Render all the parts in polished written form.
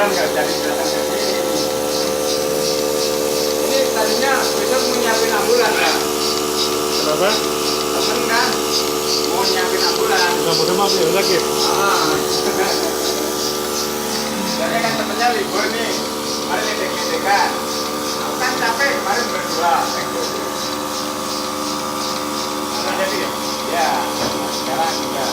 ambulan nggak jadi datang ke sini. Ini tadinya besok mau nyiapin ambulan kan? Kenapa? Temen kan mau nyiapin ambulan. Sama-sama punya sakit. Soalnya kan temennya libur nih, kemarin ledek-ledekan. Aku kan capek kemarin berdua. Nah, jadi ya, sekarang juga.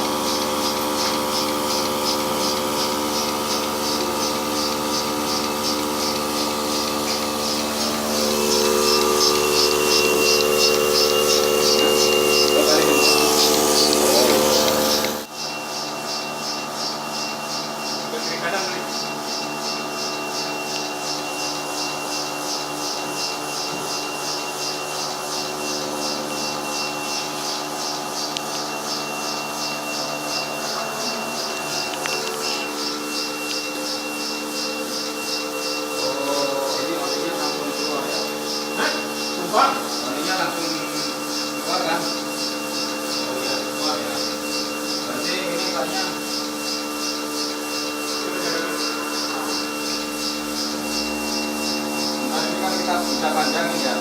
Aninya langsung keluar kan? Oh iya, keluar ya. Berarti ini kayaknya nanti kan kita bisa panjangin ya.